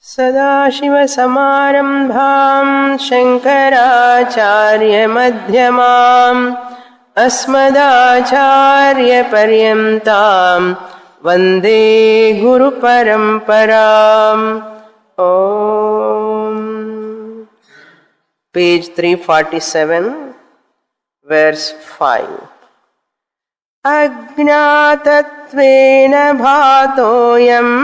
सदाशिवसमारम्भां शङ्कराचार्यमध्यमाम् अस्मदाचार्यपर्यन्तां वन्दे गुरुपरम्पराम्. Om. Page 347, verse 5. अज्ञातत्वेन भातोऽयम्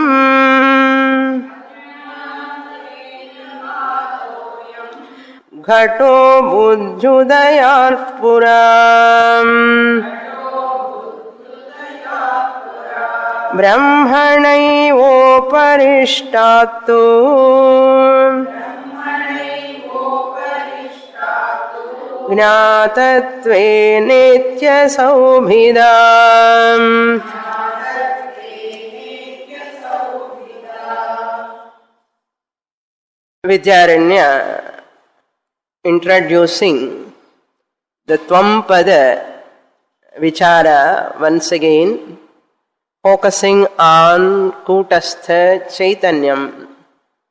घटो बुद्ध्युदयात् पुरा ब्रह्मणैवोपरिष्टात्तु ज्ञातत्वेनेत्यसौभिधाम्. Vidyaranya introducing the Tvampada Vichara once again, focusing on Kutastha Chaitanyam.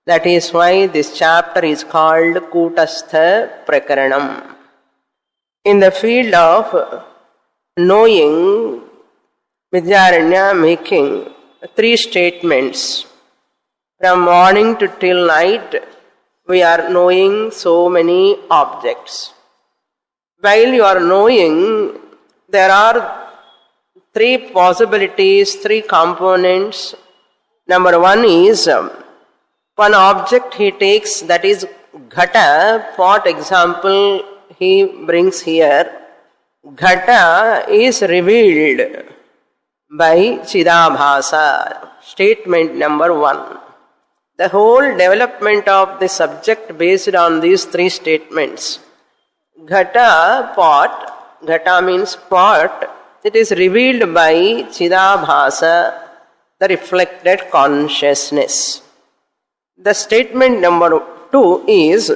That is why this chapter is called Kutastha Prakaranam. In the field of knowing, Vidyaranya making three statements. From morning to till night, we are knowing so many objects. While you are knowing, there are three possibilities, three components. Number one is, one object he takes, that is Ghata. For example, he brings here. Ghata is revealed by Chidabhasa. Statement number one. The whole development of the subject based on these three statements. Ghata, pot. Ghata means pot. It is revealed by Chidabhasa, the reflected consciousness. The statement number two is,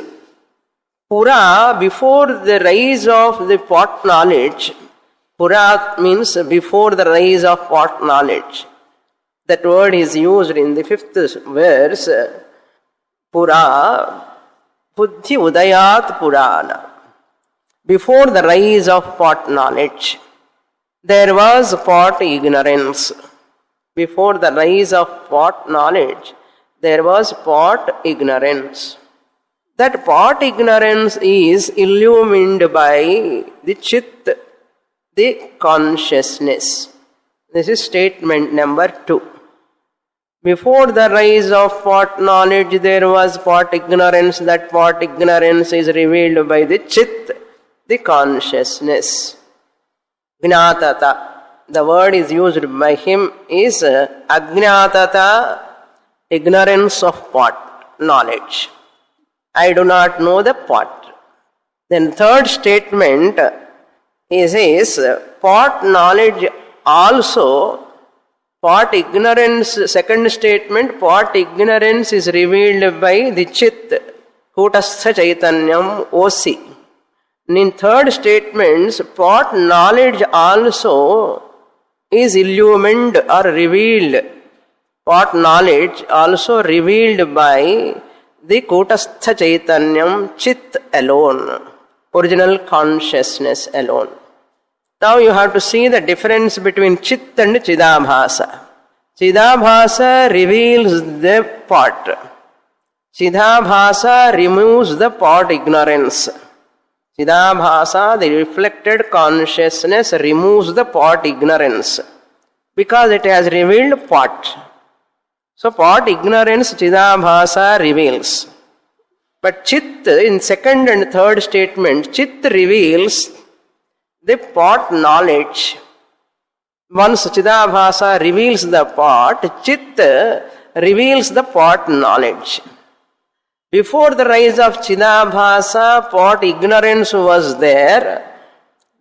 Pura, before the rise of the pot knowledge. Pura means before the rise of pot knowledge. That word is used in the 5th verse. Pura, buddhi udayat purana. Before the rise of pot knowledge, there was pot ignorance. Before the rise of pot knowledge, there was pot ignorance. That pot ignorance is illumined by the chit, the consciousness. This is statement number two. Before the rise of pot knowledge, there was pot ignorance. That pot ignorance is revealed by the chit, the consciousness. Gnatata, the word is used by him is Ajnatata, ignorance of pot knowledge. I do not know the pot. Then third statement, he says, pot knowledge also, pot ignorance, second statement, pot ignorance is revealed by the chit, Kutastha Chaitanyam, OC. In third statements, pot knowledge also is illumined or revealed. Pot knowledge also revealed by the Kutastha Chaitanyam, chit alone, original consciousness alone. Now you have to see the difference between chit and Chidabhasa. Chidabhasa reveals the pot. Chidabhasa removes the pot ignorance. Chidabhasa, the reflected consciousness, removes the pot ignorance because it has revealed pot. So pot ignorance Chidabhasa reveals. But chit, in second and third statement, chit reveals the pot knowledge. Once Chidabhasa reveals the pot, chit reveals the pot knowledge. Before the rise of Chidabhasa, pot ignorance was there.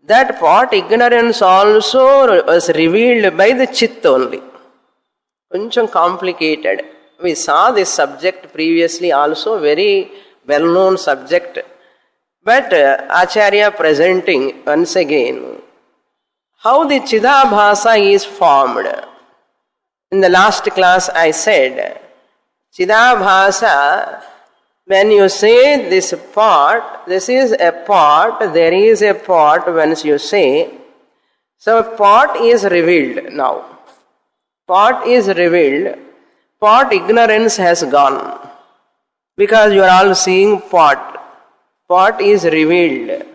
That pot ignorance also was revealed by the chit only. Koncham complicated. We saw this subject previously also, very well-known subject. But Acharya presenting once again how the Chidabhasa is formed. In the last class I said, Chidabhasa, when you say this pot, this is a pot, there is a pot, once you say, so pot is revealed now. Pot is revealed. Pot ignorance has gone. Because you are all seeing pot. Pot is revealed.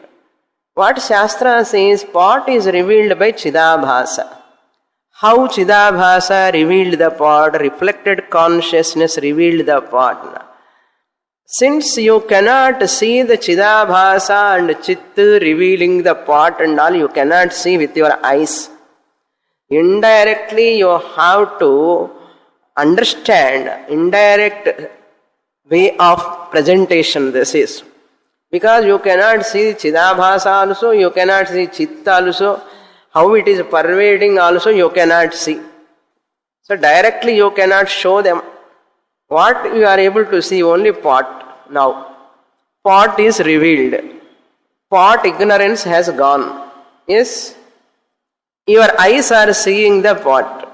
What Shastra says, pot is revealed by Chidabhasa. How Chidabhasa revealed the pot, reflected consciousness revealed the pot. Since you cannot see the Chidabhasa and Chit revealing the pot and all, you cannot see with your eyes. Indirectly you have to understand, indirect way of presentation this is. Because you cannot see Chidabhasa also, you cannot see Chitta also, how it is pervading also you cannot see. So directly you cannot show them. What you are able to see? Only pot now. Pot is revealed. Pot ignorance has gone. Yes? Your eyes are seeing the pot.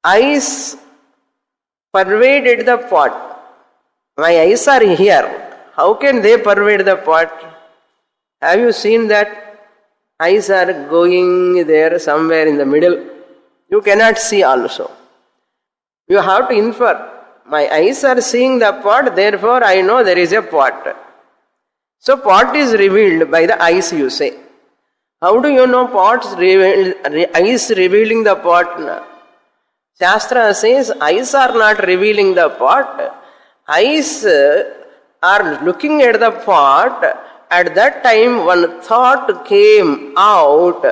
Eyes pervaded the pot. My eyes are here. How can they pervade the pot? Have you seen that? Eyes are going there somewhere in the middle. You cannot see also. You have to infer. My eyes are seeing the pot, therefore I know there is a pot. So pot is revealed by the eyes, you say. How do you know eyes revealing the pot? Shastra says eyes are not revealing the pot. Eyes are looking at the pot. At that time, one thought came out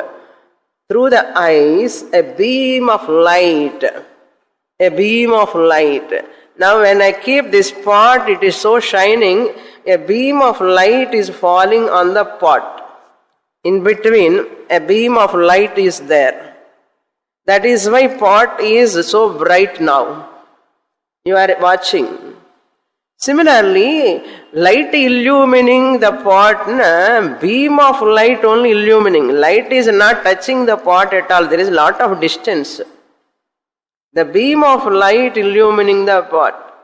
through the eyes, a beam of light. A beam of light. Now when I keep this pot, it is so shining, a beam of light is falling on the pot. In between, a beam of light is there. That is why pot is so bright now. You are watching. Similarly, light illumining the pot, beam of light only illumining. Light is not touching the pot at all. There is a lot of distance. The beam of light illumining the pot.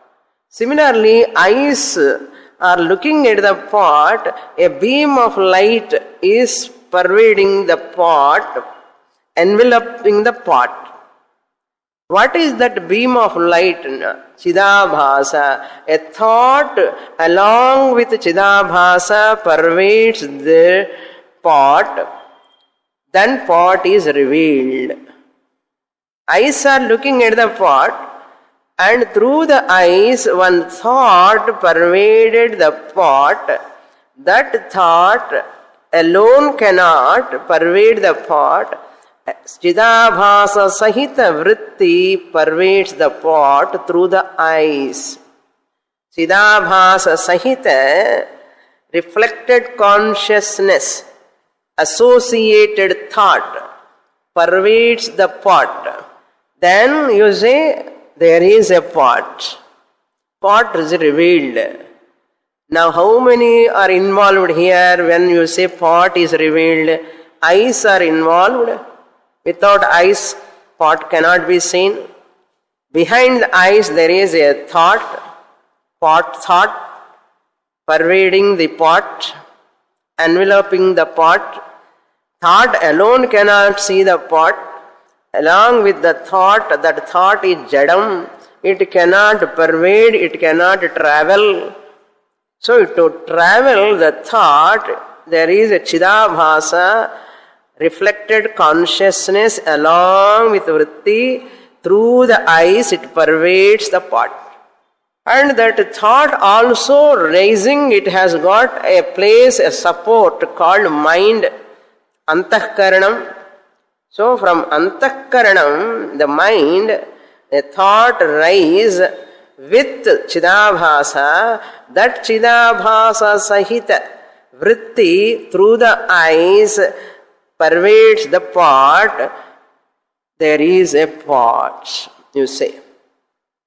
Similarly, eyes are looking at the pot. A beam of light is pervading the pot, enveloping the pot. What is that beam of light? Chidabhasa. A thought along with Chidabhasa pervades the pot. Then pot is revealed. Eyes are looking at the pot, and through the eyes one thought pervaded the pot. That thought alone cannot pervade the pot. Chidabhasa sahita vritti pervades the pot through the eyes. Chidabhasa sahita, reflected consciousness, associated thought, pervades the pot. Then you say, there is a pot. Pot is revealed. Now how many are involved here when you say pot is revealed? Eyes are involved. Without eyes, pot cannot be seen. Behind the eyes there is a thought, pot thought, pervading the pot, enveloping the pot. Thought alone cannot see the pot. Along with the thought, that thought is jadam. It cannot pervade, it cannot travel. So to travel the thought, there is a Chidabhasa, reflected consciousness along with vritti. Through the eyes it pervades the pot. And that thought also raising, it has got a place, a support called mind, antahkaranam. So from antahkaranam, the mind, a thought rise with Chidabhasa. That Chidabhasa sahita vritti through the eyes pervades the pot. There is a pot, you say.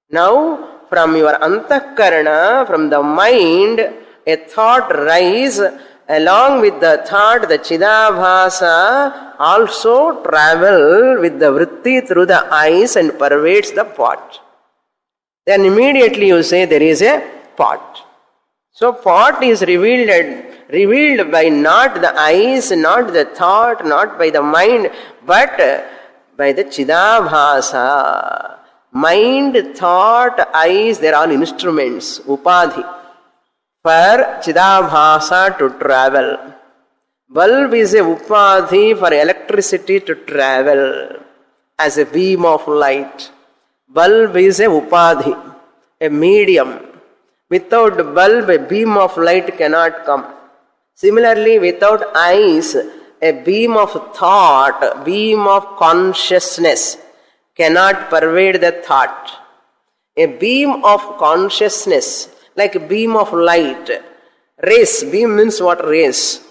Now, from your antahkarana, from the mind, a thought rise. Along with the thought, the Chidabhasa also travel with the vritti through the eyes and pervades the pot. then immediately you say there is a pot. So pot is revealed by not the eyes, not the thought, not by the mind, but by the Chidabhasa. Mind, thought, eyes, they are all instruments, upadhi, for Chidabhasa to travel. Bulb is a upadhi for electricity to travel as a beam of light. Bulb is a upadhi, a medium. Without bulb, a beam of light cannot come. Similarly, without eyes, a beam of thought, beam of consciousness cannot pervade the thought. A beam of consciousness, like a beam of light. Rays, beam means what? Rays.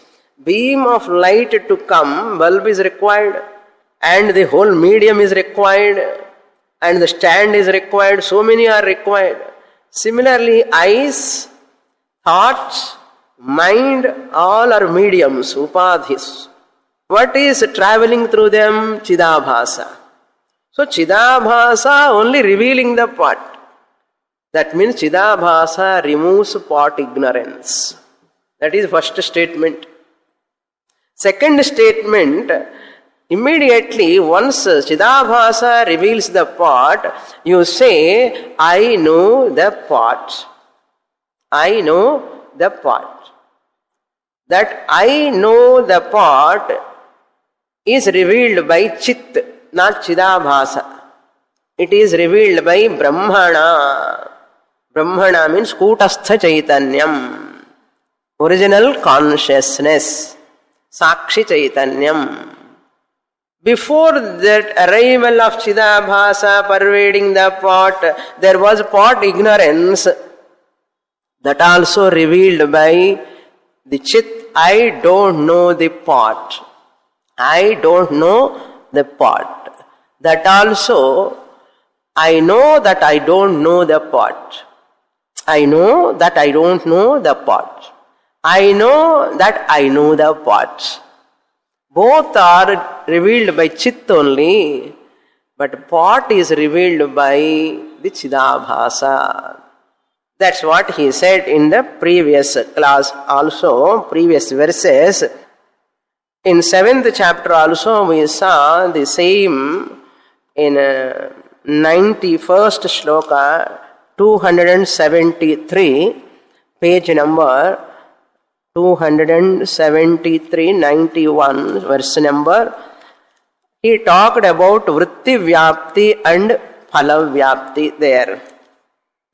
Beam of light to come, bulb is required, and the whole medium is required, and the stand is required. So many are required. Similarly, eyes, thoughts, mind, all are mediums, upadhis. What is traveling through them? Chidabhasa. So Chidabhasa only revealing the pot. That means Chidabhasa removes pot ignorance. That is first statement. Second statement, immediately once Chidabhasa reveals the pot, you say, I know the pot. I know the pot. That I know the pot is revealed by Chit, not Chidabhasa. It is revealed by Brahmana. Brahmana means Kutastha Chaitanyam, original consciousness, Sakshi Chaitanyam. Before that arrival of Chidabhasa pervading the pot, there was pot ignorance, that also revealed by the Chit. I don't know the pot. I don't know the pot. That also, I know that I don't know the pot. I know that I don't know the pot. I know that I know the pot. Both are revealed by Chit only, but pot is revealed by the Chidabhasa. That's what he said in the previous class also, previous verses. In 7th chapter also we saw the same in 91st shloka, 273, page number 273, 91, verse number. He talked about vritti vyapti and phala vyapti there.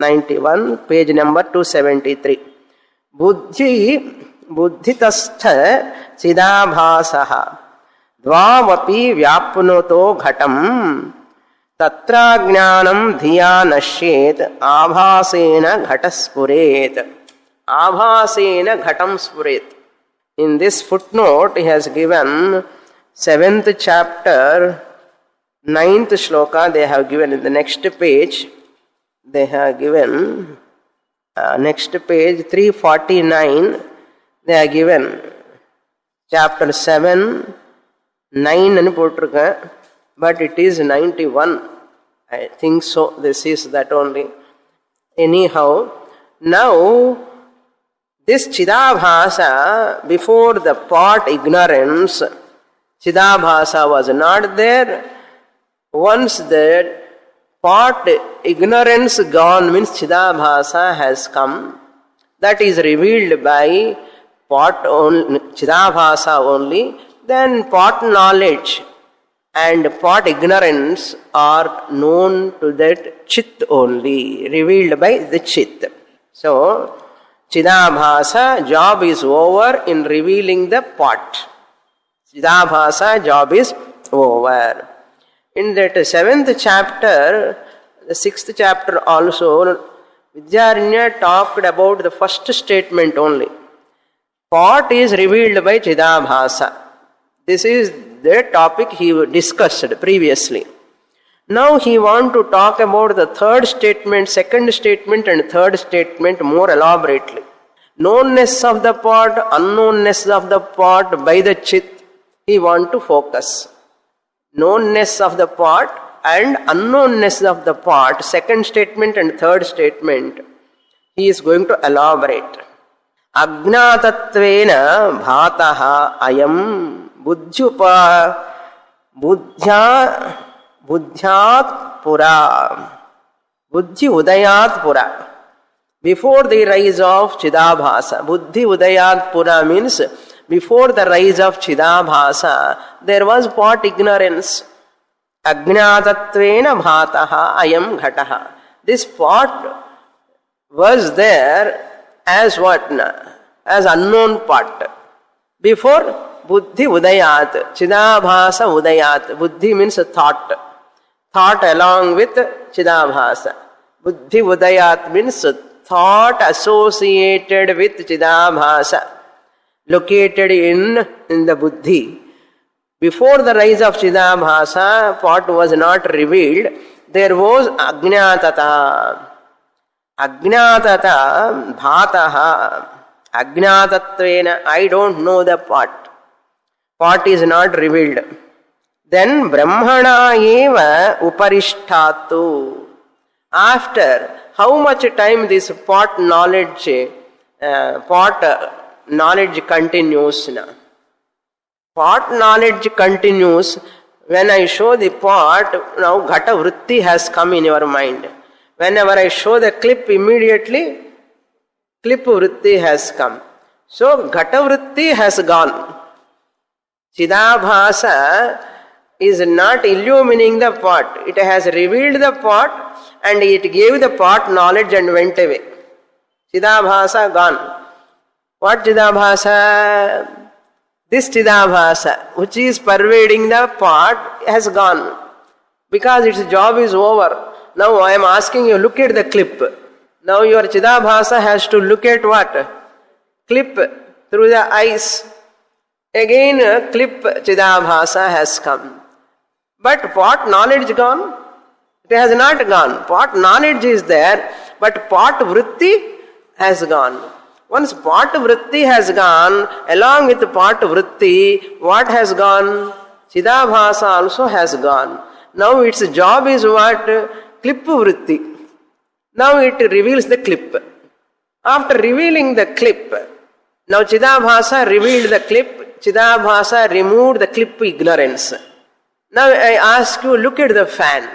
91, page number 273. Buddhitastha chidabhasaha dvavapi vyapnuto ghatam tatra jnanam dhiya nashyet abhasena ghataspuret. Abhasena ghatam spuret. In this footnote he has given 7th chapter 9th shloka. They have given in the next page. They have given next page 349. They are given chapter 7 9 and potrukka, but it is 91. I think so. This is that only. Anyhow, now this Chidabhasa, before the pot ignorance, Chidabhasa was not there. Once that pot ignorance gone, means Chidabhasa has come. That is revealed by pot only, Chidabhasa only. Then pot knowledge and pot ignorance are known to that Chit only, revealed by the Chit. So, Chidabhasa job is over in revealing the pot. Chidabhasa job is over. In that 7th chapter, the 6th chapter also, Vidyaranya talked about the first statement only. Pot is revealed by Chidabhasa. This is the topic he discussed previously. Now he wants to talk about the third statement, second statement and third statement more elaborately. Knownness of the pot, unknownness of the pot by the Chit, he wants to focus. Knownness of the pot and unknownness of the pot, second statement and third statement, he is going to elaborate. Ajnatatvena bhataha ayam buddhyat pura. Buddhi udayat pura. Before the rise of Chidabhasa. Buddhi udayat pura means before the rise of Chidabhasa, there was pot ignorance. Ajnatatvena bhataha ayam ghataha. This pot was there as what? As unknown pot. Before Buddhi udayat, Chidabhasa udayat. Buddhi means a thought. Thought along with Chidabhasa. Buddhi udayat means thought associated with Chidabhasa, located in the Buddhi. Before the rise of Chidabhasa, pot was not revealed. There was Ajnatata. Ajnatata bhataha. Ajnatatvena, I don't know the pot. Pot is not revealed. Then Brahmana eva uparishtatu. After how much time this pot knowledge continues now? Pot knowledge continues. When I show the pot, now Ghata Vritti has come in your mind. Whenever I show the clip, immediately Klip Vritti has come. So Ghata Vritti has gone. Chidabhasa is not illumining the pot. It has revealed the pot and it gave the pot knowledge and went away. Chidabhasa gone. What Chidabhasa? This Chidabhasa, which is pervading the pot, has gone. Because its job is over. Now I am asking you, look at the clip. Now your Chidabhasa has to look at what? Clip through the eyes. Again, clip Chidabhasa has come. But pot knowledge gone? It has not gone. Pot knowledge is there, but pot vritti has gone. Once pot vritti has gone, along with pot vritti, what has gone? Chidabhasa also has gone. Now its job is what? Klip vritti. Now it reveals the clip. After revealing the clip, now Chidabhasa revealed the clip, Chidabhasa removed the clip ignorance. Now I ask you, look at the fan.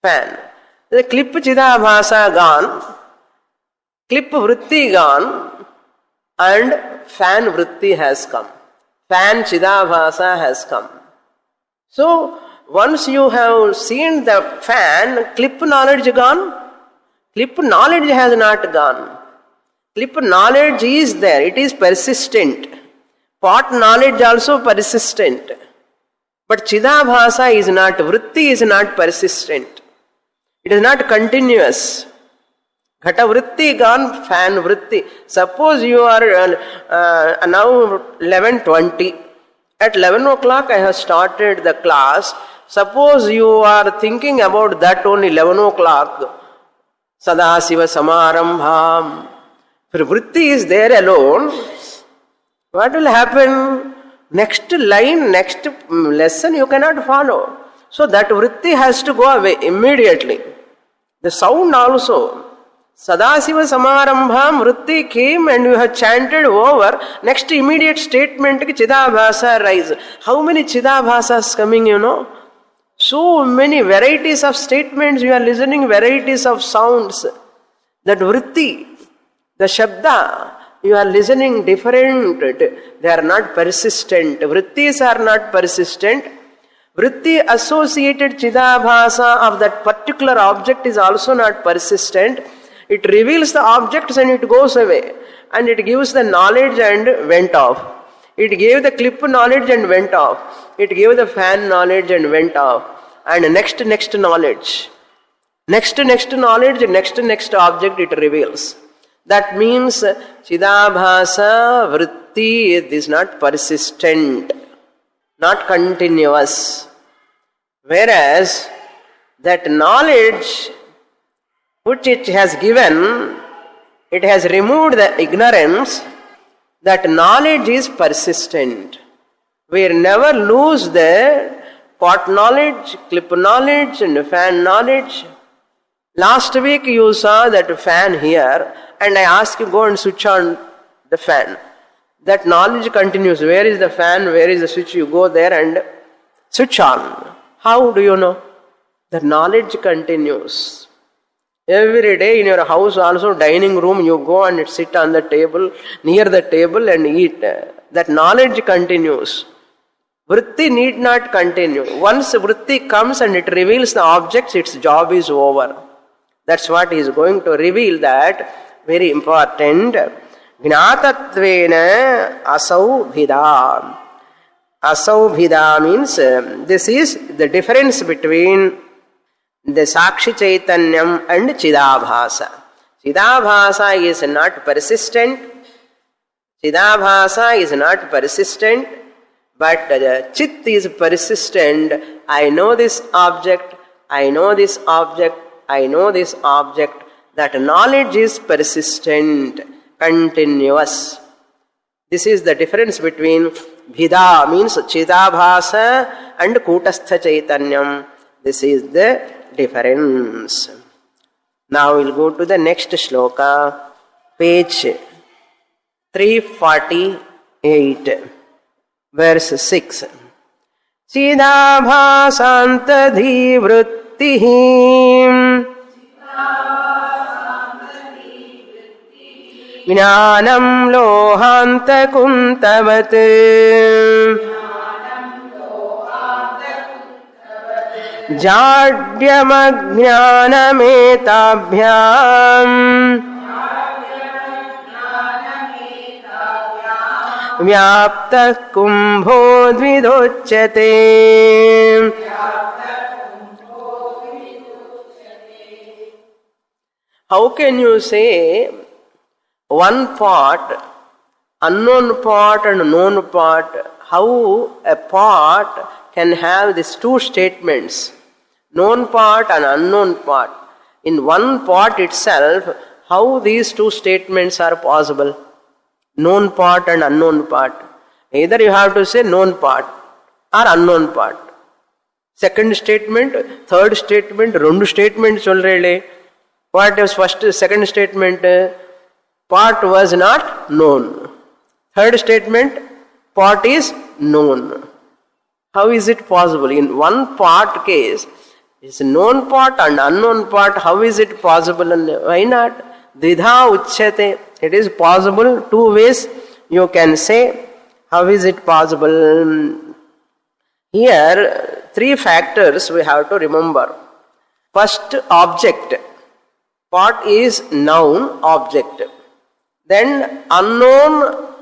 Fan. The clip Chidabhasa gone, clip vritti gone, and fan vritti has come. Fan Chidabhasa has come. So, once you have seen the fan, clip knowledge gone? Clip knowledge has not gone. Clip knowledge is there, it is persistent. Pot knowledge also persistent. But Chidabhasa is not, vritti is not persistent. It is not continuous. Ghata vritti gone, fan vritti. Suppose you are now 11:20. At 11 o'clock I have started the class. Suppose you are thinking about that only 11 o'clock. Sadasiva Samarambham. If vritti is there alone, what will happen? Next line, next lesson you cannot follow. So that vritti has to go away immediately. The sound also. Sadasiva Samarambham vritti came and you have chanted over. Next immediate statement Chidabhasa rise. How many Chidabhasas coming, you know? So many varieties of statements you are listening, varieties of sounds. That vritti, the shabda, you are listening different. They are not persistent. Vrittis are not persistent. Vritti associated Chidabhasa of that particular object is also not persistent. It reveals the objects and it goes away. And it gives the knowledge and went off. It gave the clip knowledge and went off. It gave the fan knowledge and went off. And next knowledge. Next knowledge, next object it reveals. That means Chidabhasa vritti is not persistent, not continuous. Whereas that knowledge which it has given, it has removed the ignorance, that knowledge is persistent. We never lose the pot knowledge, clip knowledge, and fan knowledge. Last week you saw that fan here, and I asked you go and switch on the fan. That knowledge continues. Where is the fan? Where is the switch? You go there and switch on. How do you know? The knowledge continues. Every day in your house also, dining room, you go and sit on the table, near the table and eat. That knowledge continues. Vritti need not continue. Once vritti comes and it reveals the objects, its job is over. That's what he is going to reveal, that very important. Gnatatvena asaubhida. Asaubhida means this is the difference between the Sakshi Chaitanyam and Chidabhasa. Chidabhasa is not persistent. Chidabhasa is not persistent, but the Chit is persistent. I know this object, I know this object, I know this object. That knowledge is persistent, continuous. This is the difference between Bhida means Chidabhasa and Kutastha Chaitanyam. This is the difference. Now we'll go to the next shloka, page 348, verse 6. Chidabhasantadhi vrittihi Jnanam lohantakuntavat Jadyamajnanametabhyam Vyapta kumbho dvidochyate. How can you say one part, unknown part and known part? How a part can have these two statements, known part and unknown part? In one part itself, how these two statements are possible? Known part and unknown part. Either you have to say known part or unknown part. Second statement, third statement, rendu statements already. What was first, second statement? Part was not known. Third statement, part is known. How is it possible? In one part case, it's a known part and unknown part. How is it possible? And why not? Dvidha uchyate. It is possible two ways you can say. How is it possible? Here, three factors we have to remember. First, object. Part is noun, object. Then unknown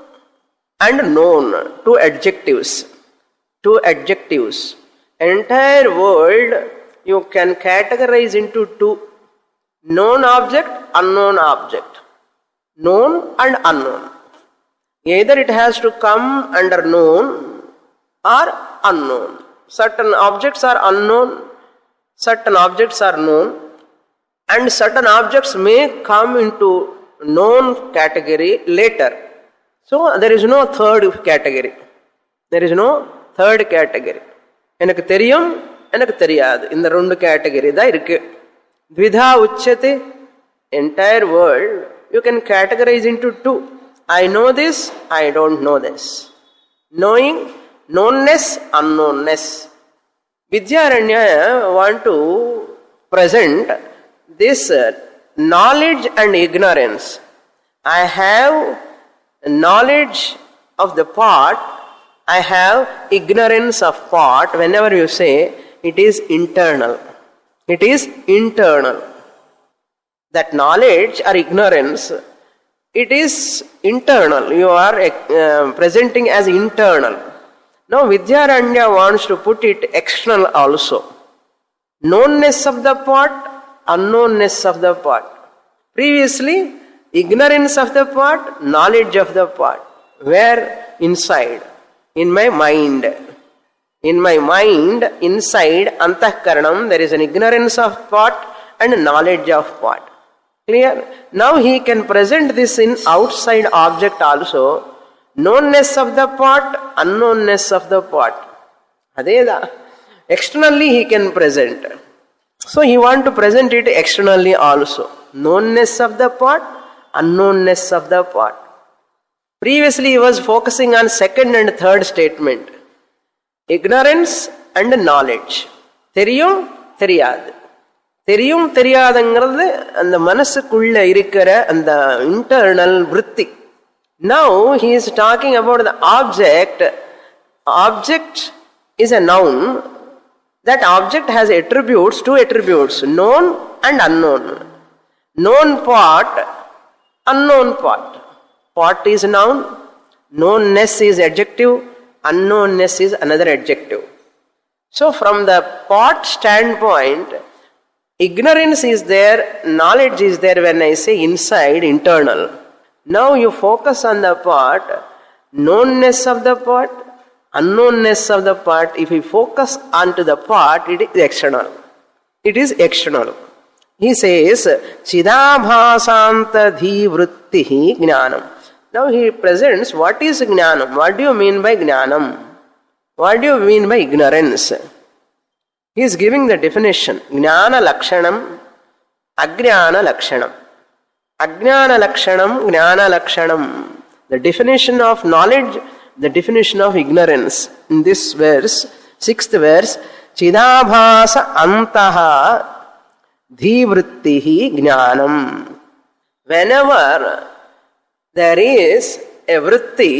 and known, two adjectives. Two adjectives. Entire world you can categorize into two. Known object, unknown object. Known and unknown. Either it has to come under known or unknown. Certain objects are unknown, certain objects are known, and certain objects may come into known category later. So there is no third category. There is no third category. எனக்கு தெரியும், எனக்கு தெரியாது. இந்த ரெண்டு category தான் இருக்கு. Dvidha uchyate. Entire world you can categorize into two. I know this, I don't know this. Knowing, knownness, unknownness. Vidyaranya want to present this knowledge and ignorance. I have knowledge of the part, I have ignorance of part. Whenever you say, it is internal. It is internal. That knowledge or ignorance, it is internal. You are presenting as internal. Now Vidyaranya wants to put it external also. Knownness of the part, unknownness of the part. Previously, ignorance of the part, knowledge of the part. Where? Inside. In my mind. In my mind, inside, antahkaranam, there is an ignorance of part and knowledge of part. Clear? Now he can present this in outside object also. Knownness of the part, unknownness of the part. Adeda. Externally he can present. So he want to present it externally also. Knownness of the pot, unknownness of the pot. Previously he was focusing on second and third statement. Ignorance and knowledge. தெரியும் தெரியாது. தெரியும் தெரியாதுங்கிறது அந்த மனசுக்குள்ள இருக்கிற அந்த internal விருத்தி. Now he is talking about the object. Object is a noun. That object has attributes, two attributes, known and unknown. Known part, unknown part. Part is noun, knownness is adjective, unknownness is another adjective. So from the part standpoint, ignorance is there, knowledge is there when I say inside, internal. Now you focus on the part, knownness of the part, unknownness of the part. If you focus onto the part, it is external. It is external. He says, Chidabhasanta dhivrittihi jnanam. Now he presents what is jnanam. What do you mean by jnanam? What do you mean by ignorance? He is giving the definition. Jnana lakshanam, ajnana lakshanam. Ajnana lakshanam, jnana lakshanam. The definition of knowledge, the definition of ignorance. In this verse, 6th verse, Chidabhasa antaha dhivrittihi jnanam. Whenever there is a vritti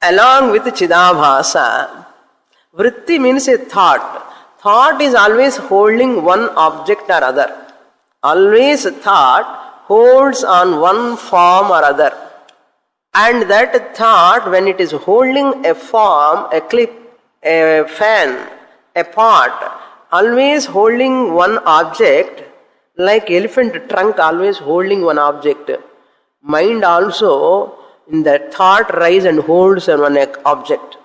along with Chidabhasa, vritti means a thought. Thought is always holding one object or other. Always thought holds on one form or other. And that thought, when it is holding a form, a clip, a fan, a pot, always holding one object, like elephant trunk always holding one object. Mind also in the thought rise and holds on one object.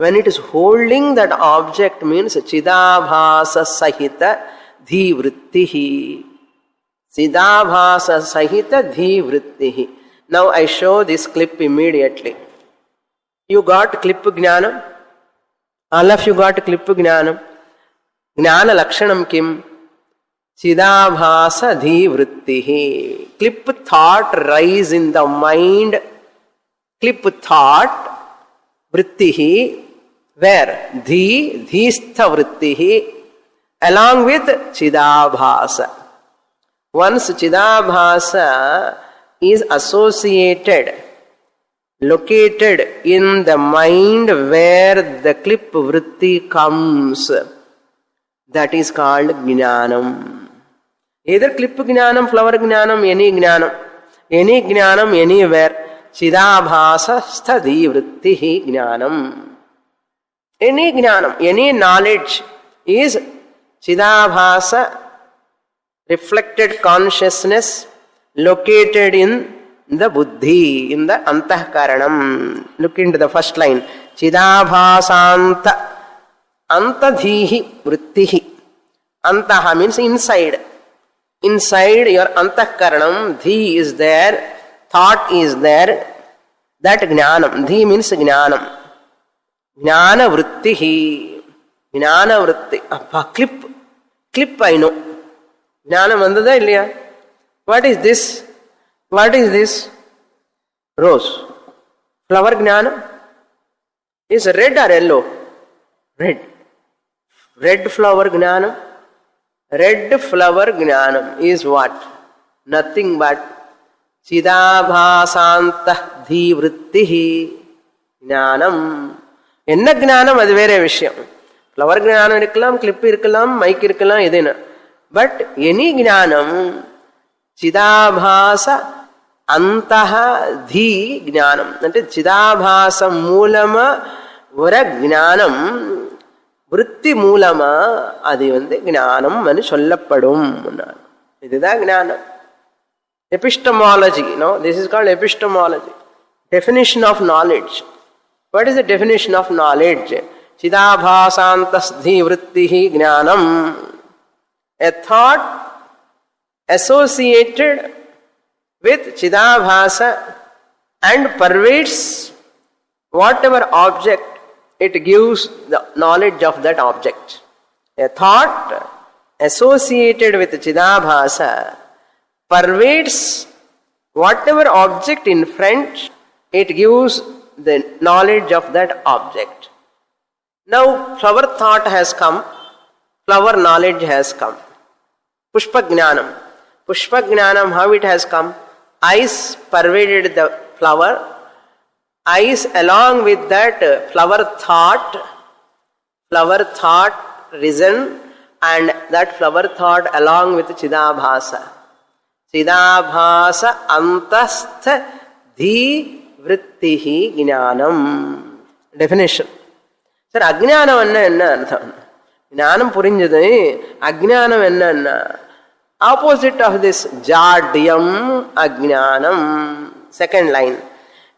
When it is holding that object means Chidabhasa Sahita Dhivrittihi. Chidabhasa Sahita Dhivrittihi. Now I show this clip immediately. You got clip jnanam? All of you got clip jnanam? Jnana lakshanam kim? Chidabhasa dhivrittihi. Clip thought rise in the mind. Clip thought vrittihi. Where? Dhistha vrittihi. Along with Chidabhasa. Once Chidabhasa is associated, located in the mind where the clip vritti comes, that is called jnanam. Either clip jnanam, flower jnanam, any jnanam anywhere. Chidabhasa sthadhi vrittihi jnanam. Any jnanam, any knowledge is Chidabhasa, reflected consciousness, located in the buddhi, in the antahkaranam. Look into the first line. Chidabhasanta antadhihi vrittihi. Antaha means inside. Inside your antahkaranam, dhi is there, thought is there. That jnanam. Dhi means jnanam. Jnana vrittihi. Jnana vritti. Appa, clip I know. Jnana vandada illaya? What is this? What is this? Rose. Flower jnana? Is red or yellow? Red. Red flower jnana? Red flower jnanam is what? Nothing but Chidabhasanta dhivrittihi jnanam. என்ன ஞானம் அது வேற விஷயம். Flower ஞானம் இருக்கலாம், clip இருக்கலாம், mic இருக்கலாம், எதுனா. பட் எனி ஞானம் చిదాభాస అంతః ధీ జ్ఞానం అంటే చిదాభాసం மூலமா வர ஞானம் விருத்தி மூலமா அது ஞானம் అని சொல்லப்படும். இதுதான் ஞானம். Epistemology, this is called epistemology. Definition of knowledge. What is the definition of knowledge? Chidabhasantasdhi vrittihi jnanam. A thought associated with Chidabhasa and pervades whatever object it gives the knowledge of that object. A thought associated with Chidabhasa pervades whatever object in front, it gives the knowledge of that object. Now flower thought has come, flower knowledge has come. Pushpa Jnanam. Pushpa Jnanam, how it has come? Eyes pervaded the flower. Eyes along with that flower thought risen, and that flower thought along with Chidabhasa. Chidabhasa antastha dhi vrittihi jnanam. Definition. Sir, ajnanam enna artham? Jnanam purinjadu, ajnanam enna? Opposite of this, jadyam ajnanam. Second line.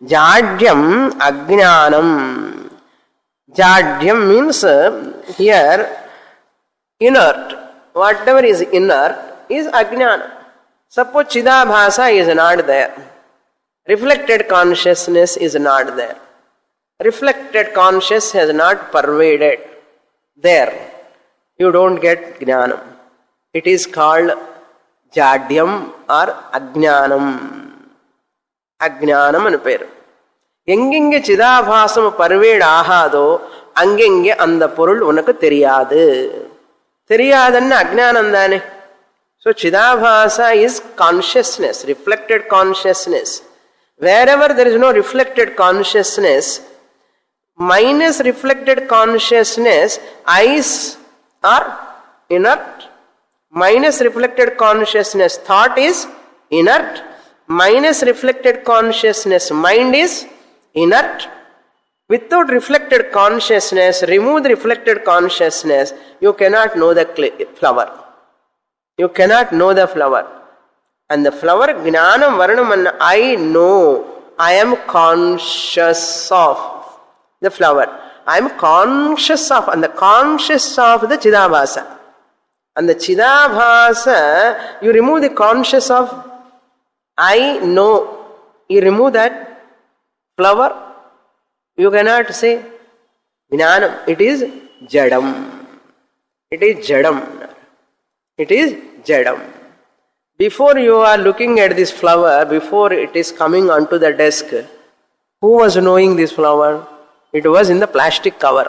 Jadyam ajnanam. Jadyam means here inert. Whatever is inert is ajnana. Suppose Chidabhasa is not there. Reflected consciousness is not there. Reflected consciousness has not pervaded there. You don't get jnanam. It is called jadyam or ajnanam. Ajnanam and peru. எங்கெங்கே சிதாபாசம் pervade ஆகாதோ அங்கெங்கே அந்த பொருள் உனக்கு தெரியாது. தெரியாதுன்னு அஜ்ஞானம் தானே. So சிதாபாசா is consciousness, reflected consciousness. Wherever there is no reflected consciousness, minus reflected consciousness, eyes are inert. Minus reflected consciousness, thought is inert. Minus reflected consciousness, mind is inert. Without reflected consciousness, remove the reflected consciousness, you cannot know the flower. You cannot know the flower. And the flower, jnanam varanam, and I know, I am conscious of the flower. I am conscious of, and the conscious of the Chidabhasa. And the Chidabhasa, you remove the conscious of, I know. You remove that flower, you cannot say jnanam. It is jadam. It is jadam. It is jadam. Before you are looking at this flower, before it is coming onto the desk, who was knowing this flower? It was in the plastic cover.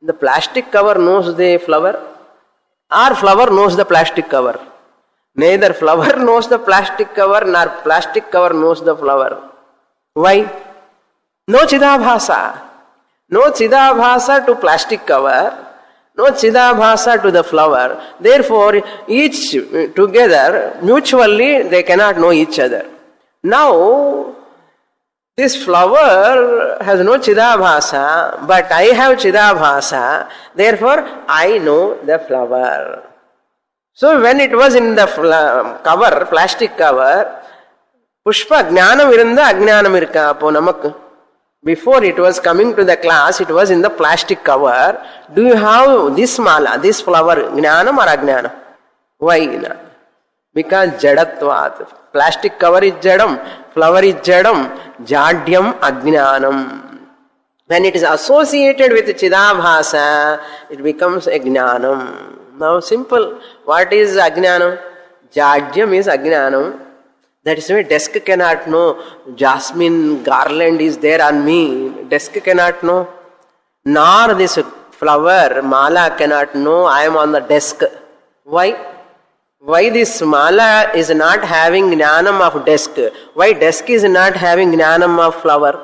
The plastic cover knows the flower, or flower knows the plastic cover. Neither flower knows the plastic cover, nor plastic cover knows the flower. Why? No Chidabhasa. No Chidabhasa to plastic cover, no Chidabhasa to the flower. Therefore, each together, mutually, they cannot know each other. Now, this flower has no Chidabhasa, but I have Chidabhasa, therefore, I know the flower. So, when it was in the cover, plastic cover, Pushpa Jnanam irunda Ajnanam irka appo namakku. Before it was coming to the class, it was in the plastic cover. Do you have this mala, this flower, jnanam or ajnanam? Why not? Because jadatvat. Plastic cover is jadam, flower is jadam, jadyam ajnanam. When it is associated with Chidabhasa, it becomes ajnanam. Now simple. What is ajnanam? Jadyam is ajnanam. That is why desk cannot know jasmine garland is there on me. Desk cannot know. Nor this flower, mala cannot know I am on the desk. Why? Why this mala is not having jnanam of desk? Why desk is not having jnanam of flower?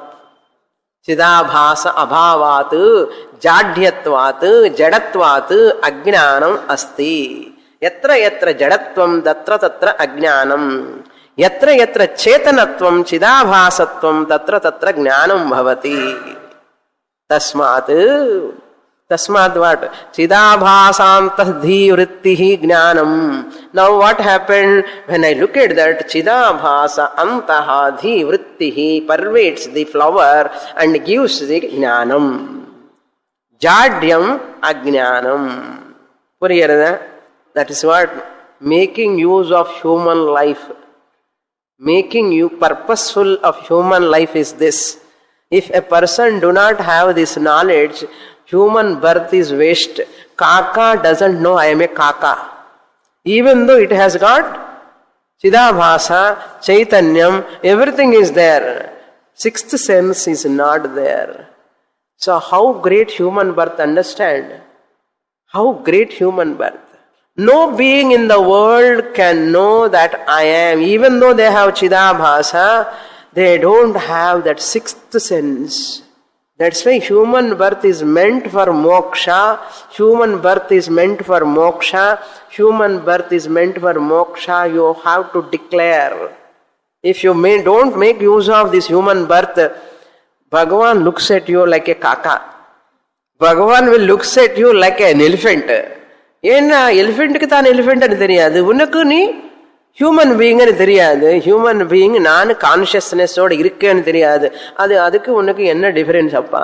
Chidabhasa abhavat, jadhyatvat, jadatvat, ajnanam asti. Yatra yatra jadatvam, datra tatra ajnanam. Yatra yatra chetanatvam chidabhasatvam tatra tatra jnanam bhavati. Tasmat what? Chidabhasantah dhi vrittihi jnanam. Now what happened when I look at that? Chidabhasa antaha dhi vrittihi pervades the flower and gives the jnanam. Jadyam ajnanam. Puriyarada? That is what? Making use of human life. Making you purposeful of human life is this. If a person do not have this knowledge, Human birth is waste. Kaka doesn't know I am a kaka. Even though it has got Chidabhasa, Chaitanyam, everything is there. Sixth sense is not there. So how great human birth, understand? How great human birth. No being in the world can know that I am. Even though they have Chidabhasa, they don't have that sixth sense. That's why human birth is meant for moksha. Human birth is meant for moksha. Human birth is meant for moksha. You have to declare. If you don't make use of this human birth, Bhagavan looks at you like a kaka. Bhagavan will looks at you like an elephant. ஏன்னா எலிஃபெண்ட்டுக்கு தான் elephant தெரியாது, உனக்கு நீ human பீயிங்னு தெரியாது. Human being நான் கான்சியஸ்னஸோடு இருக்கேன்னு தெரியாது. அதுக்கு உனக்கு என்ன டிஃபரன்ஸ் அப்பா?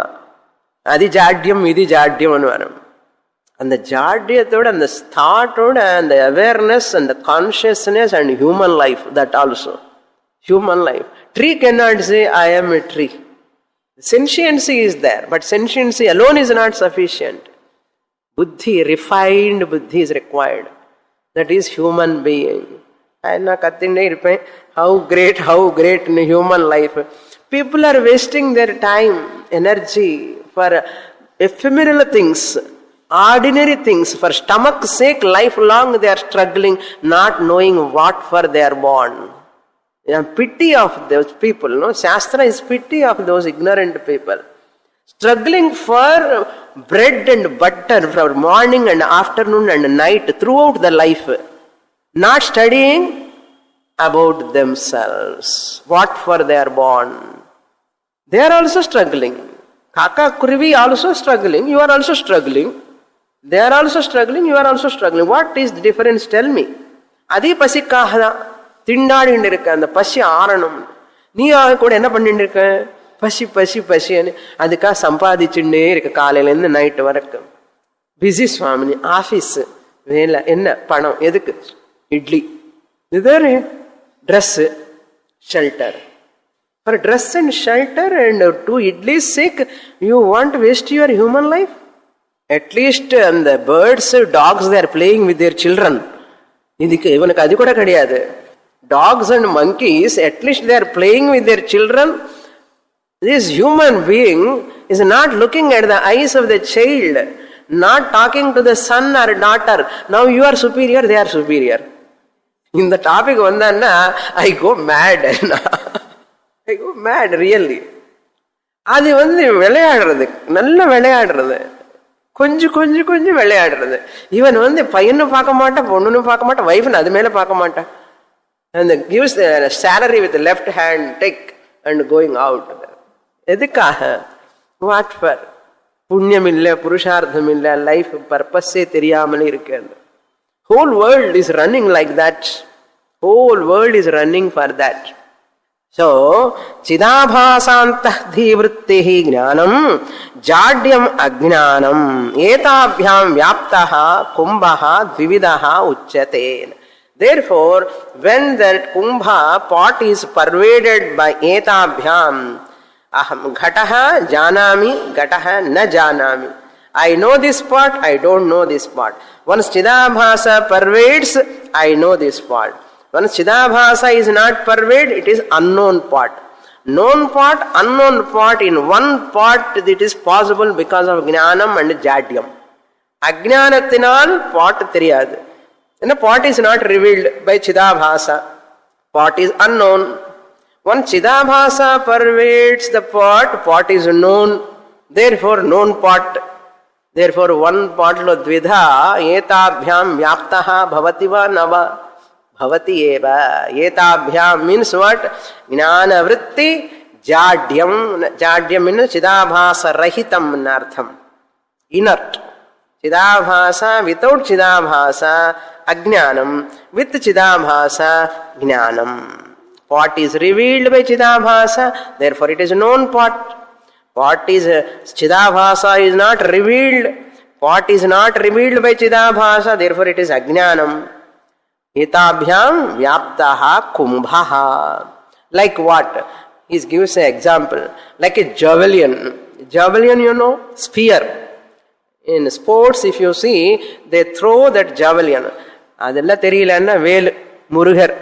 அது ஜாட்யம், இது ஜாட்யம்னு வரும். அந்த ஜாட்யத்தோட, அந்த தாட்டோட, அந்த அவேர்னஸ், அந்த consciousness and human life, that also human life. Tree cannot say I am a tree. Sentiency is there, but sentiency alone is not sufficient. Buddhi, refined buddhi is required. That is human being. நான் கத்திண்டே இருப்பேன், how great in human life. People are wasting their time, energy for ephemeral things, ordinary things. For stomach's sake, lifelong they are struggling, not knowing what for they are born. Pity of those people. No, Shastra is pity of those ignorant people. Struggling for bread and butter for morning and afternoon and night throughout the life. Not studying about themselves, what for they are born. They are also struggling. Kaka Kuruvi also struggling. You are also struggling. They are also struggling. You are also struggling. What is the difference? Tell me. Adi pasikahada. திண்டாடிட்டு இருக்க, அந்த பசி ஆறணும். நீ கூட என்ன பண்ணிட்டு இருக்க? பசி பசி பசின்னு அதுக்காக சம்பாதிச்சுட்டே இருக்க, காலையிலேருந்து நைட்டு வரைக்கும். பிஸி சுவாமினி, ஆஃபீஸ் வேலை, என்ன பணம், எதுக்கு? இட்லி, இது dress, shelter. For dress and shelter and two idlis sake you want to waste your human life? At least அந்த birds, dogs, they are playing with their children. இதுக்கு இவனுக்கு அது கூட கிடையாது. Dogs and monkeys, at least they are playing with their children. This human being is not looking at the eyes of the child, not talking to the son or daughter. Now you are superior, they are superior. In the topic vandana, I go mad. I go mad, really. அது விளையாடுறது, நல்ல விளையாடுறது, கொஞ்சம் கொஞ்சம் கொஞ்சம் விளையாடுறது. இவன் பையனும் பார்க்க மாட்டான், பொண்ணுன்னு பார்க்க மாட்டான், வைஃப்னு அது மேல பார்க்க மாட்டான். And gives the salary with the left hand, take and going out. எதுக்காக? What for? புண்ணியம் இல்லை, புருஷார்த்தம் இல்லை, லைஃப் பர்பஸே தெரியாமலே இருக்கு. Whole world is running like that. Whole world is running for that. So, chidabhasantah dhivrittihi jnanam jadyam ajnanam etabhyam vyaptaha kumbhaha dvividaha uchyate. Therefore, when that kumbha pot is pervaded by etabhyam, aham ghataha janami, ghataha na janami. I know this pot, I don't know this pot. Once chidabhasa pervades, I know this pot. Once chidabhasa is not pervaded, it is unknown pot. Known pot, unknown pot, in one pot it is possible because of jnanam and jadyam. Ajnanatinal pot theriyadu. And the pot is not revealed by Chidabhasa. Pot is unknown. Once Chidabhasa pervades the pot, pot is known. Therefore, known pot. Therefore, one pot lo dvidha etabhyam vyaptaha bhavati va nava bhavati eva. Etabhyam means what? Jnana vritti jadyam. Jadyam means Chidabhasa rahitam nartham. Inert. Chidabhasa, without Chidabhasa, ajnanam. With Chidabhasa, jnanam. Pot is revealed by Chidabhasa, therefore it is known pot. Pot is, Chidabhasa is not revealed. Pot is not revealed by Chidabhasa, therefore it is ajnanam. Etabhyam vyaptaha kumbhaha. Like what? He gives an example. Like a javelin. Javelin, sphere. In sports, if you see, they throw that javelin. அதெல்லாம் தெரியலன்னா வேல் முருகர்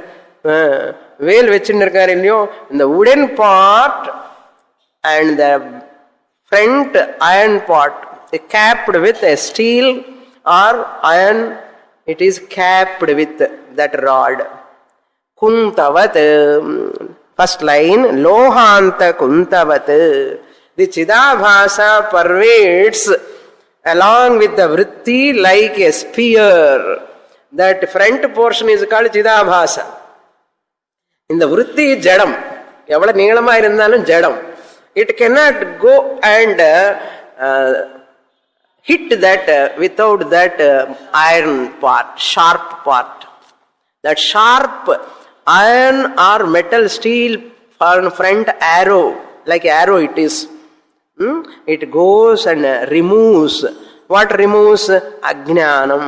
வேல் வச்சுன்னு இருக்காரு இல்லையோ, இந்த wooden part and the front iron part capped with a steel or iron, it is capped with that rod. Kuntavat, first line, Lohanta Kuntavat. The Chidabhasa pervades along with the vritti like a spear. That front portion is called Chidabhasa. In the vritti jadam, எவ்வளவு நீளமா இருந்தாலும் ஜடம். It cannot go and hit that without that iron part, sharp part. That sharp iron or metal steel front arrow, like arrow it is. It goes and removes. What removes? Ajnanam.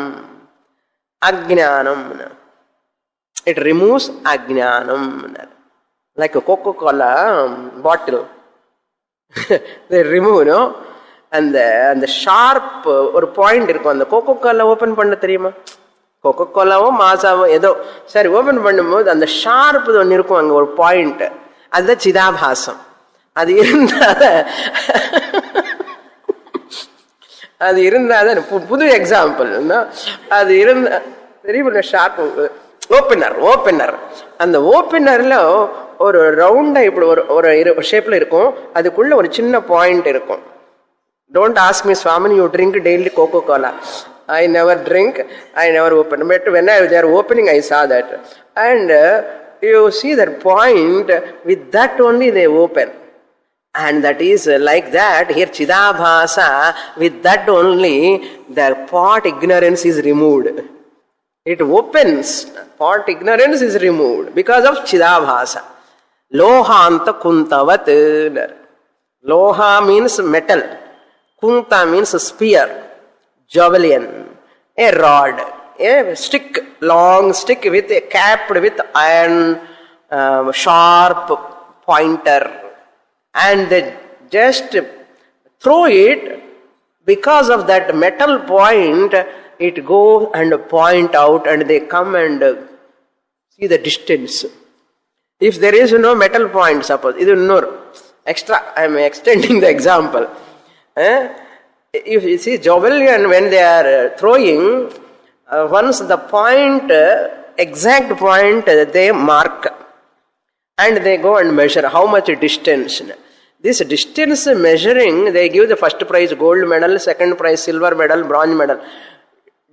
Ajnanam. It removes ajnanam. Like a Coca-Cola bottle. They remove, no? And the sharp or point இருக்கும். அந்த Coca-Cola open பண்ண தெரியுமா? Coca-Colaவோ மாசாவோ ஏதோ சரி open பண்ணும்போது அந்த sharp ஒன்று இருக்கும், அங்கே ஒரு பாயிண்ட். அதுதான் சிதாபாசம். அது இருந்தாதான் புது எக்ஸாம்பிள். அது இருந்த தெரியுமில்ல, ஷார்ப் ஓப்பனர். அந்த ஓப்பனர்ல ஒரு ரவுண்டா இப்படி ஒரு ஷேப்ல இருக்கும், அதுக்குள்ள ஒரு சின்ன பாயிண்ட் இருக்கும். Don't ask me, Swami, you drink daily Coca-Cola. I never drink, I never open. But when they are opening, I saw that. And you see that point, with that only they open. And that is like that, here Chidabhasa, with that only their part ignorance is removed. It opens, part ignorance is removed because of Chidabhasa. Lohanta Kuntavat. Loha means metal. Kunta means spear, javelin, a rod, a stick, long stick with capped with iron, sharp pointer, and they just throw it. Because of that metal point, it goes and point out, and they come and see the distance. If there is no metal point, suppose this is no extra, I am extending the example. If you see javelin, when they are throwing, once the point, exact point they mark, and they go and measure how much distance. This distance measuring, they give the first prize gold medal, second prize silver medal, bronze medal,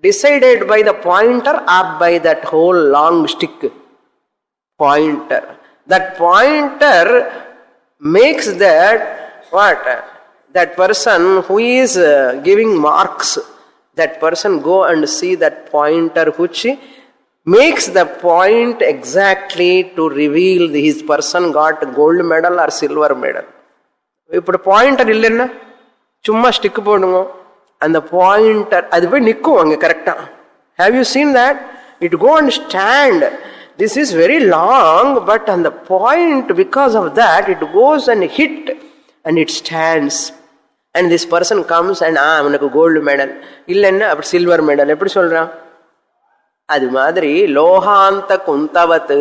decided by the pointer or by that whole long stick pointer. That pointer makes that what? That person who is giving marks, that person go and see that pointer which makes the point exactly to reveal his person got gold medal or silver medal. இப்படி pointer இல்லைன்னா சும்மா stick போடுங்க, அந்த pointer அது போய் நிற்கும் அங்கே கரெக்டா. Have you seen that? It go and stand. This is very long, but on the point, because of that, it goes and hit and it stands. And this person comes and அவனுக்கு gold medal இல்லைன்னா அப்படி silver medal எப்படி சொல்றான்? அது மாதிரி லோகாந்த குந்தவத்து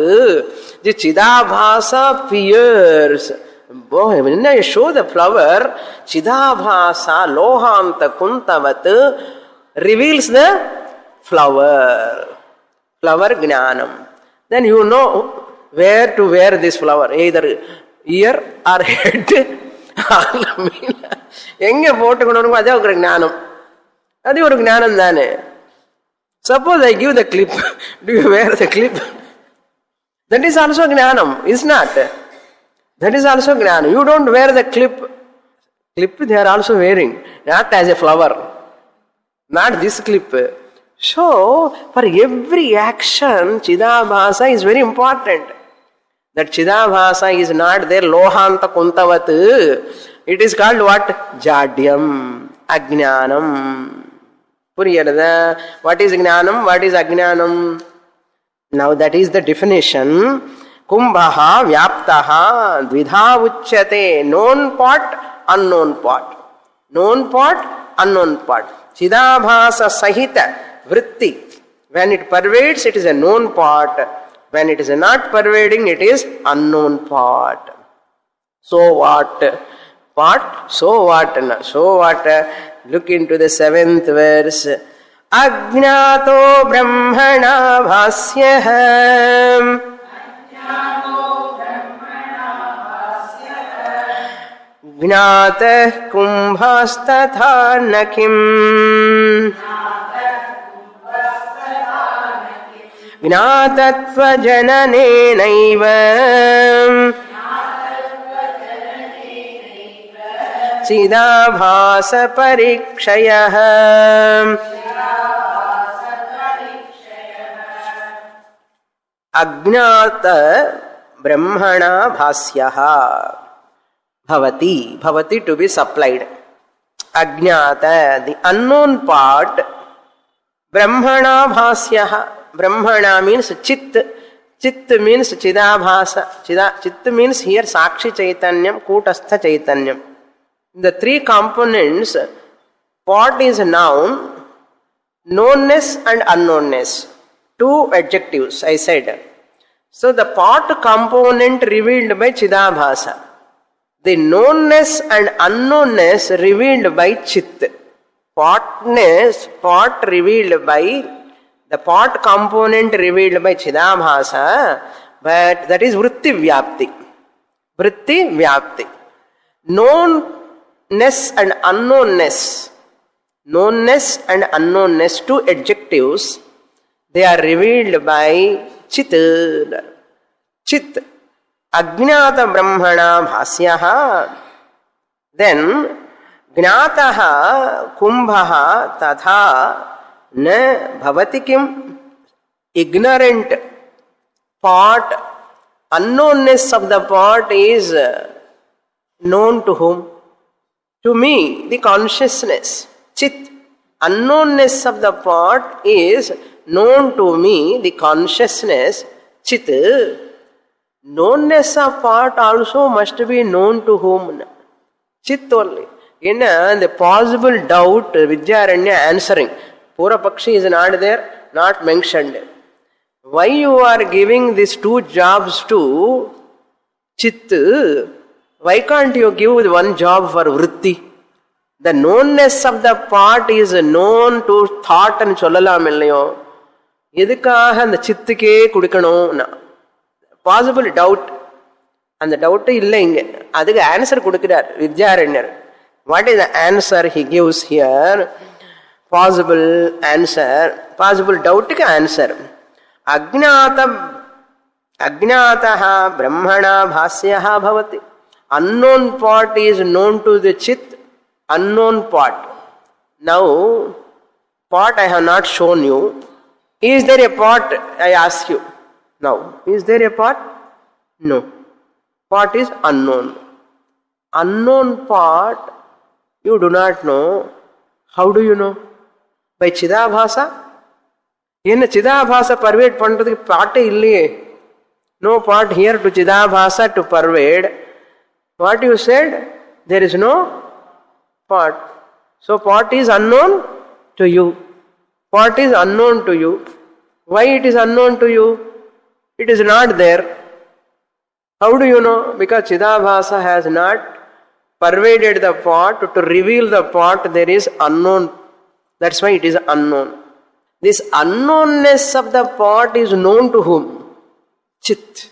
தி சிதாபாசா piers. என்ன show the flower, Chidabhasa Lohanta Kuntavat reveals the flower Jnanam. Then you know where to wear this flower, either ear or head. எங்க போட்டுக்கணும் அதே ஒரு ஞானம், அது ஒரு ஞானம் தானே. Suppose I give the clip, do you wear the clip? That is also Jnanam, is not? That is also Jnanam. You don't wear the clip they are also wearing, not as a flower, not this clip. So for every action Chidabhasa is very important. That Chidabhasa is not there, Lohanta Kuntavat. It is called what? Jadyam, Ajnanam. Puriyada. What is Jnanam? What is Ajnanam? Now that is the definition. Kumbhaha Vyaptaha Dvidha Uchyate. Known part, unknown part. Known part, unknown part. Chidabhasa Sahita Vritti. When it pervades, it is a known part. When it is not pervading, it is unknown part. So what? What? So what? So what? Look into the 7th verse. Ajnato brahmana bhasyah Jnatah kumbhastatha nakim Jnatatva jananenaiva Chidabhasa parikshayah Ajnata brahmana bhasyah Bhavati. Bhavati to be supplied. Ajnata, the unknown part. Brahmana bhasyaha. Brahmana means chit. Chit means chidabhasa. Chit means here sakshi chaitanyam, kutastha chaitanyam. The 3 components, part is noun, knownness and unknownness. 2 adjectives, I said. So the part component revealed by chidabhasa. The knownness and unknownness revealed by chit. Partness, part revealed by, the part component revealed by chidabhasa, but that is vritti vyapti. Vritti vyapti. Knownness and unknownness. Knownness and unknownness, 2 adjectives, they are revealed by chit. Chit. Ajnata brahmana bhasyaha. Then, jnataha kumbhaha tatha na bhavati kim. Ignorant part, unknownness of the part is known to whom? To me, the consciousness. Chit. Unknownness of the part is known to me, the consciousness. Chit. Knownness of part also must be known to whom? Chit only. In the possible doubt, Vidyaranya answering. Purapakshi is not there, not mentioned. Why you are giving these 2 jobs to Chit? Why can't you give 1 job for Vritti? The knownness of the part is known to thought and sollalam illayo. Edukkaga and chittuke kudikano. Possible doubt. And the doubt illa inge. Adukku answer kudukirar Vidyaranyar. What is the answer he gives here? Possible answer. Possible doubt ka answer. Ajnataha brahmana bhasyaha bhavati. Unknown part is known to the chit. Unknown part. Now, part I have not shown you. Is there a part? I ask you. Now, is there a part? No. Part is unknown. Unknown part, you do not know. How do you know? By chidabhasa? In chidabhasa pervade pandradhukku part illiye. No part here to chidabhasa to pervade. What you said? There is no part. So part is unknown to you. Part is unknown to you. Why it is unknown to you? It is not there. How do you know? Because chidabhasa has not pervaded the part. To reveal the part, there is unknown. That's why it is unknown. This unknownness of the part is known to whom? Chit.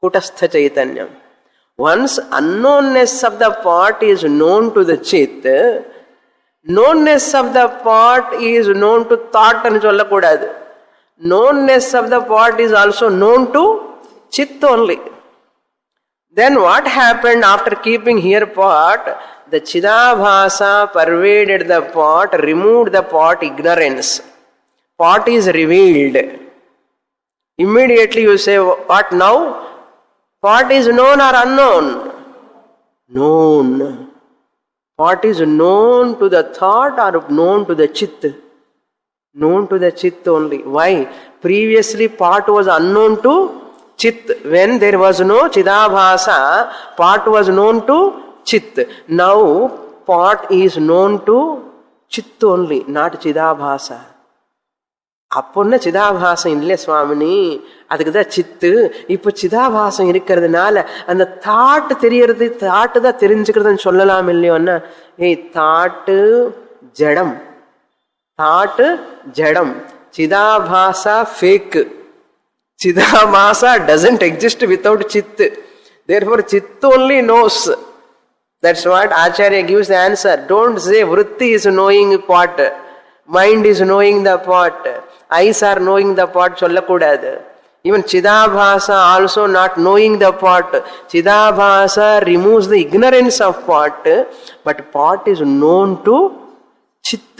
Kutastha chaitanyam. Once unknownness of the part is known to the chit, knownness of the part is known to thought and sollakudadu. Knownness of the part is also known to chit only. Then what happened after keeping here part? The chidabhasa pervaded the part, removed the part ignorance. Part is revealed. Immediately you say, what now? Part is known or unknown? Known. Part is known to the thought or known to the chit? Known to the chit only. Why? Previously part was unknown to chit. When there was no chidabhasa, part was known to chit. Now part is known to Chit only, not Chidabhasa. அப்பொன்ன சிதாபாசம் இல்லை சுவாமினி, அதுக்குதான் சித்து. இப்போ சிதாபாசம் இருக்கிறதுனால அந்த thought தெரியறது, thought தான் தெரிஞ்சுக்கிறதுன்னு சொல்லலாம் இல்லையோன்னா, thought ஜடம், thought ஜடம். சிதாபாசா fake. Chidabhasa doesn't exist without chit. Therefore chit only knows. That's what Acharya gives the answer. Don't say vritti is knowing pot, mind is knowing the pot, eyes are knowing the pot. Sollakudadu. Even Chidabhasa also not knowing the pot. Chidabhasa removes the ignorance of pot, but pot is known to chit.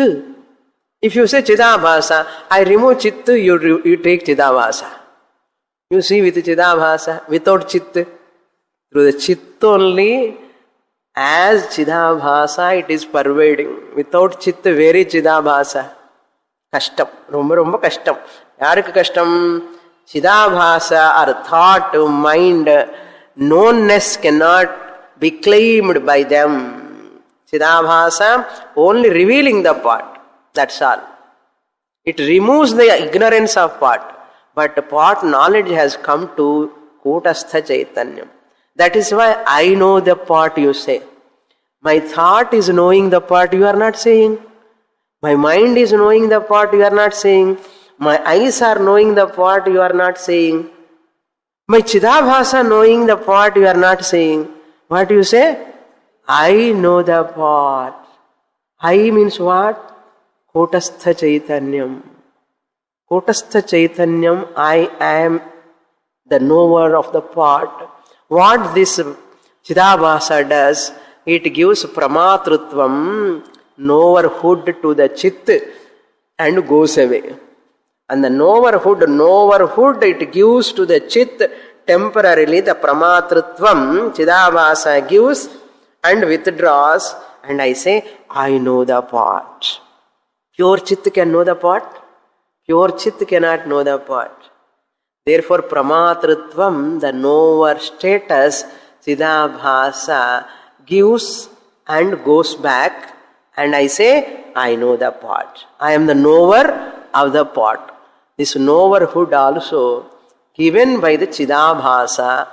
If you say Chidabhasa, I remove chit, you take Chidabhasa. You see with Chidabhasa, without chit. Through the chit only, as Chidabhasa it is pervading. Without chit, very Chidabhasa. Kashtam. Romba romba kashtam. Yarukku kashtam? Chidabhasa or thought, mind, knownness cannot be claimed by them. Chidabhasa only revealing the part. That's all. It removes the ignorance of part. But part knowledge has come to Kutastha Chaitanyam. That is why I know the part, you say. My thought is knowing the part, you are not saying. My mind is knowing the part, you are not saying. My eyes are knowing the part, you are not saying. My Chidabhasa knowing the part, you are not saying. What do you say? I know the part. I means what? Kutastha Chaitanyam. Kutastha Chaitanyam, I am the knower of the part. What this Chidabhasa does, it gives pramatrutvam, knowerhood to the chit, and goes away. And the knowerhood it gives to the chit temporarily. The pramatrutvam Chidabhasa gives and withdraws, and I say, I know the part. Pure chit can know the part. Pure chit cannot know the part. Therefore, pramatrutvam, the knower status, Chidabhasa gives and goes back, and I say, I know the part. I am the knower of the part. This knowerhood also given by the Chidabhasa.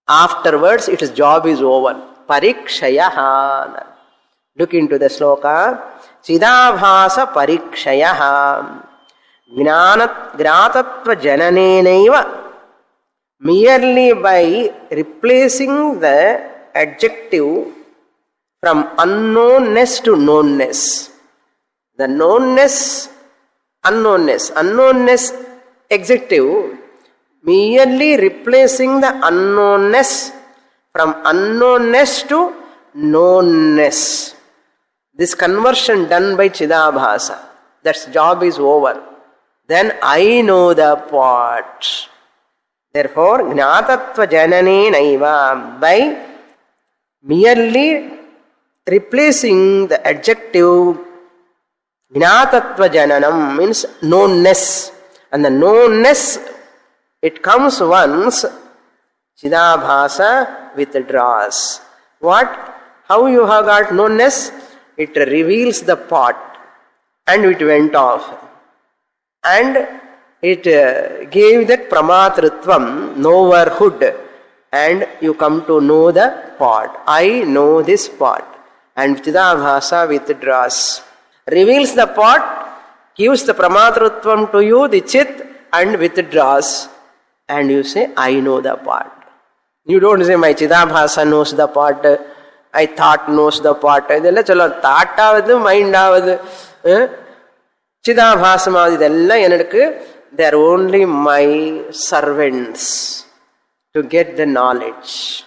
Afterwards, its job is over. Parikshayaha. Look into the sloka. Chidabhasa parikshayaha. Gnātatva jananenaiva. Merely by replacing the adjective from unknownness to knownness. The unknownness adjective, merely replacing the unknownness from unknownness to knownness. This conversion done by Chidabhasa, that job is over. Then I know the part. Therefore, Gnātatva jananenaiva, by merely replacing the adjective Gnātatva jananam means knownness. And the knownness, it comes once, Chidabhasa withdraws. What? How you have got knownness? It reveals the part and it went off. And it gave that pramatrutvam, knowerhood, and you come to know the part. I know this part. And Chidabhasa withdraws. Reveals the part, gives the pramatrutvam to you, the chit, and withdraws. And you say, I know the part. You don't say, my Chidabhasa knows the part, I thought knows the part. Idella chalo, thought avadu, mind avadu, Chidabhasamavu idella enakku, they are only my servants to get the knowledge.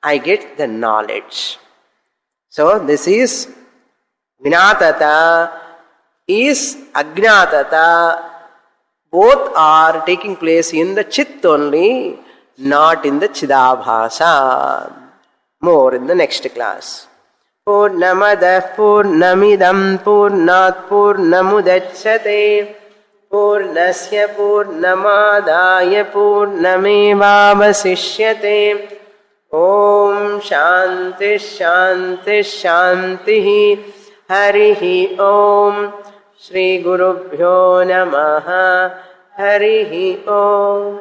I get the knowledge. So this is Gnātata is Ajñātata. Both are taking place in the chit only, not in the Chidabhasa. More in the next class. Purnamada Purnamidam Purnat Purnamudachyate Purnasya Purnamadaya Purnamevavasishyate. Om Shanti Shanti Shanti. हरिहि ओम श्री गुरुभ्यो नमः हरिहि ओम।